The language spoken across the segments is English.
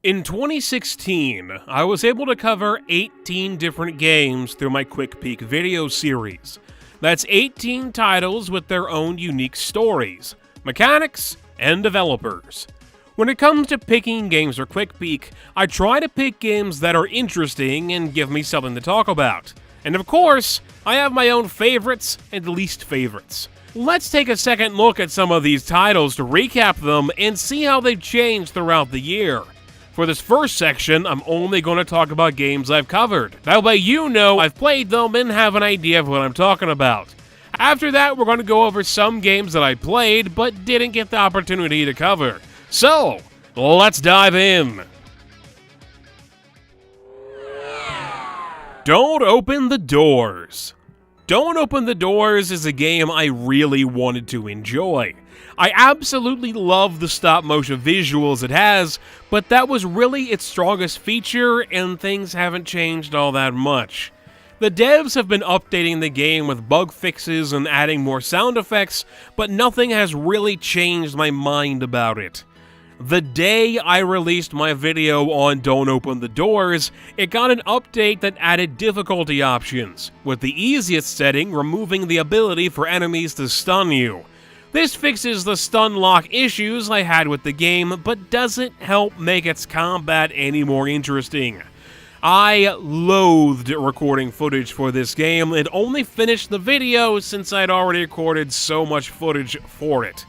In 2016, I was able to cover 18 different games through my Quick Peek video series. That's 18 titles with their own unique stories, mechanics, and developers. When it comes to picking games for Quick Peek, I try to pick games that are interesting and give me something to talk about. And of course, I have my own favorites and least favorites. Let's take a second look at some of these titles to recap them and see how they've changed throughout the year. For this first section, I'm only going to talk about games I've covered. That way you know I've played them and have an idea of what I'm talking about. After that, we're going to go over some games that I played but didn't get the opportunity to cover. So, let's dive in. Don't Open the Doors. Don't Open the Doors is a game I really wanted to enjoy. I absolutely love the stop-motion visuals it has, but that was really its strongest feature, and things haven't changed all that much. The devs have been updating the game with bug fixes and adding more sound effects, but nothing has really changed my mind about it. The day I released my video on Don't Open the Doors, it got an update that added difficulty options, with the easiest setting removing the ability for enemies to stun you. This fixes the stun lock issues I had with the game, but doesn't help make its combat any more interesting. I loathed recording footage for this game and only finished the video since I'd already recorded so much footage for it.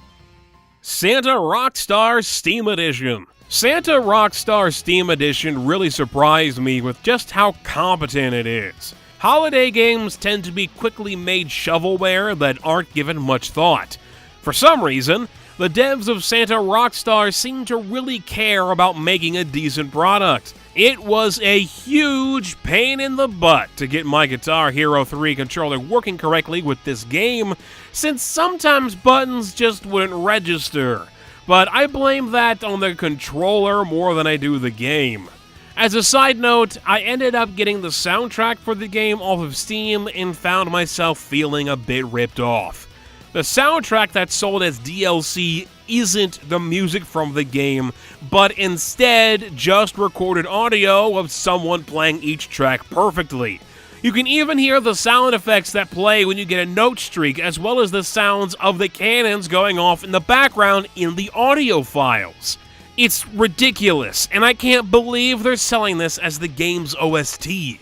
Santa Rockstar Steam Edition. Santa Rockstar Steam Edition really surprised me with just how competent it is. Holiday games tend to be quickly made shovelware that aren't given much thought. For some reason, the devs of Santa Rockstar seem to really care about making a decent product. It was a huge pain in the butt to get my Guitar Hero 3 controller working correctly with this game, since sometimes buttons just wouldn't register. But I blame that on the controller more than I do the game. As a side note, I ended up getting the soundtrack for the game off of Steam and found myself feeling a bit ripped off. The soundtrack that's sold as DLC isn't the music from the game, but instead just recorded audio of someone playing each track perfectly. You can even hear the sound effects that play when you get a note streak, as well as the sounds of the cannons going off in the background in the audio files. It's ridiculous, and I can't believe they're selling this as the game's OST.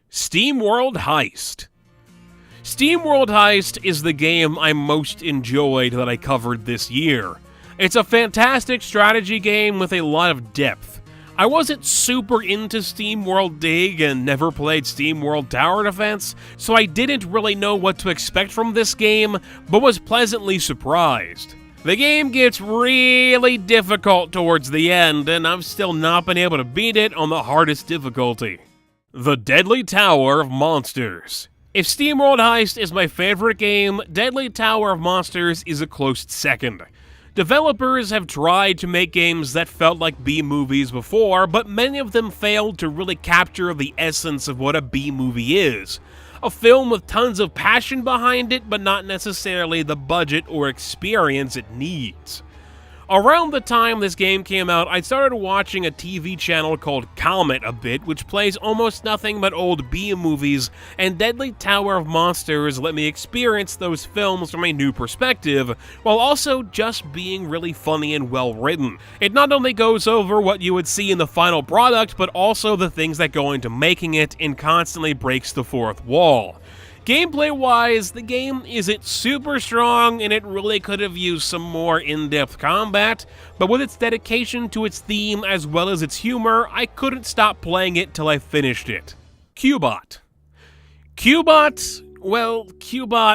Steamworld Heist. Steamworld Heist is the game I most enjoyed that I covered this year. It's a fantastic strategy game with a lot of depth. I wasn't super into Steamworld Dig and never played Steamworld Tower Defense, so I didn't really know what to expect from this game, but was pleasantly surprised. The game gets really difficult towards the end, and I've still not been able to beat it on the hardest difficulty. The Deadly Tower of Monsters. If Steamworld Heist is my favorite game, Deadly Tower of Monsters is a close second. Developers have tried to make games that felt like B-movies before, but many of them failed to really capture the essence of what a B-movie is. A film with tons of passion behind it, but not necessarily the budget or experience it needs. Around the time this game came out, I started watching a TV channel called Comet a bit, which plays almost nothing but old B-movies, and Deadly Tower of Monsters let me experience those films from a new perspective, while also just being really funny and well written. It not only goes over what you would see in the final product, but also the things that go into making it, and constantly breaks the fourth wall. Gameplay-wise, the game isn't super strong, and it really could have used some more in-depth combat, but with its dedication to its theme as well as its humor, I couldn't stop playing it till I finished it. Cubot. Cubot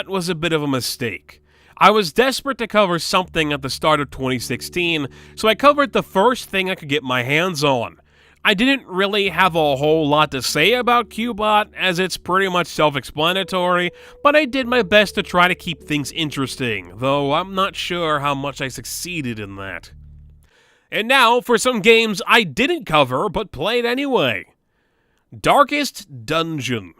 was a bit of a mistake. I was desperate to cover something at the start of 2016, so I covered the first thing I could get my hands on. I didn't really have a whole lot to say about Cubot, as it's pretty much self-explanatory, but I did my best to try to keep things interesting, though I'm not sure how much I succeeded in that. And now for some games I didn't cover but played anyway. Darkening Dungeon.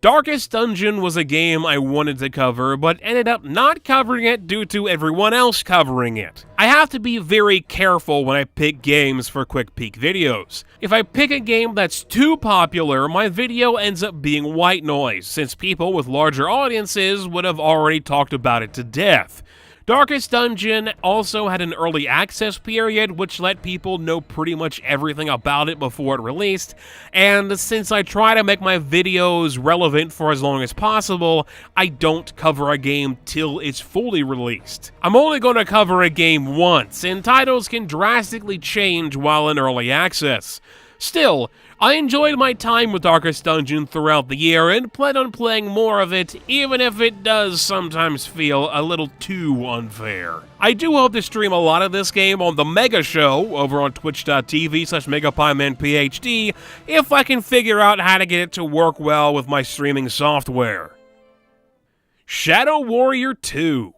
Darkest Dungeon was a game I wanted to cover, but ended up not covering it due to everyone else covering it. I have to be very careful when I pick games for quick peek videos. If I pick a game that's too popular, my video ends up being white noise, since people with larger audiences would have already talked about it to death. Darkest Dungeon also had an early access period, which let people know pretty much everything about it before it released, and since I try to make my videos relevant for as long as possible, I don't cover a game till it's fully released. I'm only going to cover a game once, and titles can drastically change while in early access. Still, I enjoyed my time with Darkest Dungeon throughout the year and plan on playing more of it, even if it does sometimes feel a little too unfair. I do hope to stream a lot of this game on the Mega Show over on twitch.tv/MegapiemanPHD if I can figure out how to get it to work well with my streaming software. Shadow Warrior 2.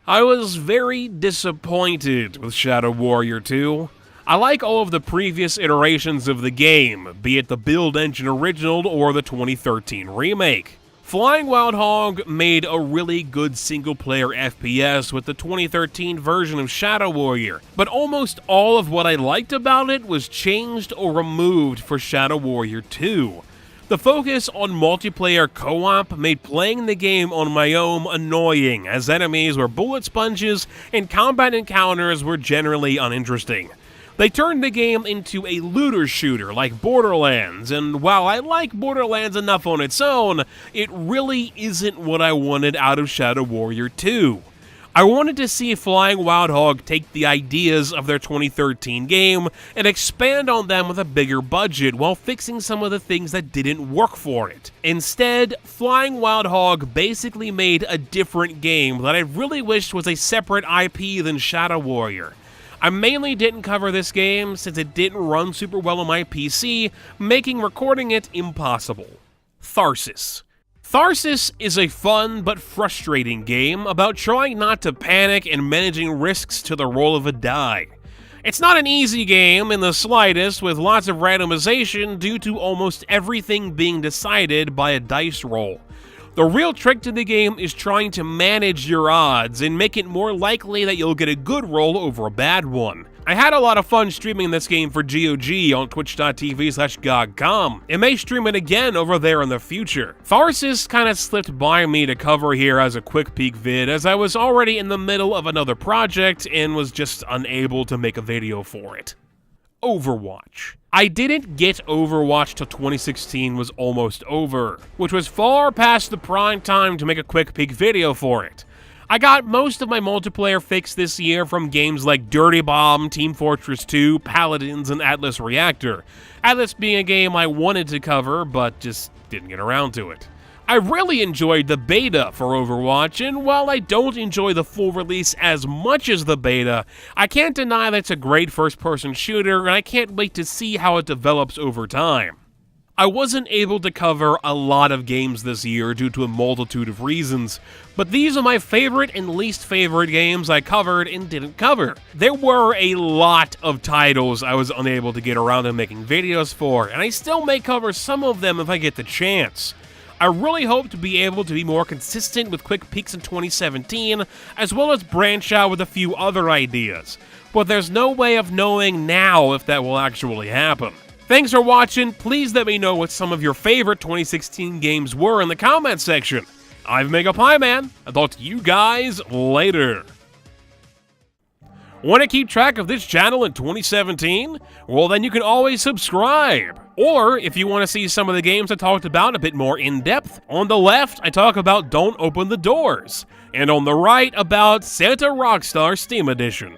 I was very disappointed with Shadow Warrior 2. I like all of the previous iterations of the game, be it the Build Engine original or the 2013 remake. Flying Wild Hog made a really good single-player FPS with the 2013 version of Shadow Warrior, but almost all of what I liked about it was changed or removed for Shadow Warrior 2. The focus on multiplayer co-op made playing the game on my own annoying, as enemies were bullet sponges and combat encounters were generally uninteresting. They turned the game into a looter shooter like Borderlands, and while I like Borderlands enough on its own, it really isn't what I wanted out of Shadow Warrior 2. I wanted to see Flying Wild Hog take the ideas of their 2013 game and expand on them with a bigger budget while fixing some of the things that didn't work for it. Instead, Flying Wild Hog basically made a different game that I really wished was a separate IP than Shadow Warrior. I mainly didn't cover this game since it didn't run super well on my PC, making recording it impossible. Tharsis. Tharsis is a fun but frustrating game about trying not to panic and managing risks to the roll of a die. It's not an easy game in the slightest, with lots of randomization due to almost everything being decided by a dice roll. The real trick to the game is trying to manage your odds and make it more likely that you'll get a good roll over a bad one. I had a lot of fun streaming this game for GOG on twitch.tv/GogCom, and may stream it again over there in the future. Tharsis kinda slipped by me to cover here as a quick peek vid, as I was already in the middle of another project and was just unable to make a video for it. Overwatch. I didn't get Overwatch till 2016 was almost over, which was far past the prime time to make a quick peek video for it. I got most of my multiplayer fix this year from games like Dirty Bomb, Team Fortress 2, Paladins, and Atlas Reactor. Atlas being a game I wanted to cover, but just didn't get around to it. I really enjoyed the beta for Overwatch, and while I don't enjoy the full release as much as the beta, I can't deny that it's a great first-person shooter, and I can't wait to see how it develops over time. I wasn't able to cover a lot of games this year due to a multitude of reasons, but these are my favorite and least favorite games I covered and didn't cover. There were a lot of titles I was unable to get around to making videos for, and I still may cover some of them if I get the chance. I really hope to be able to be more consistent with quick peeks in 2017, as well as branch out with a few other ideas, but there's no way of knowing now if that will actually happen. Thanks for watching. Please let me know what some of your favorite 2016 games were in the comments section. I'm Megapieman. I'll talk to you guys later. Want to keep track of this channel in 2017? Well, then you can always subscribe. Or, if you want to see some of the games I talked about a bit more in-depth, on the left, I talk about Don't Open the Doors, and on the right, about Santa Rockstar Steam Edition.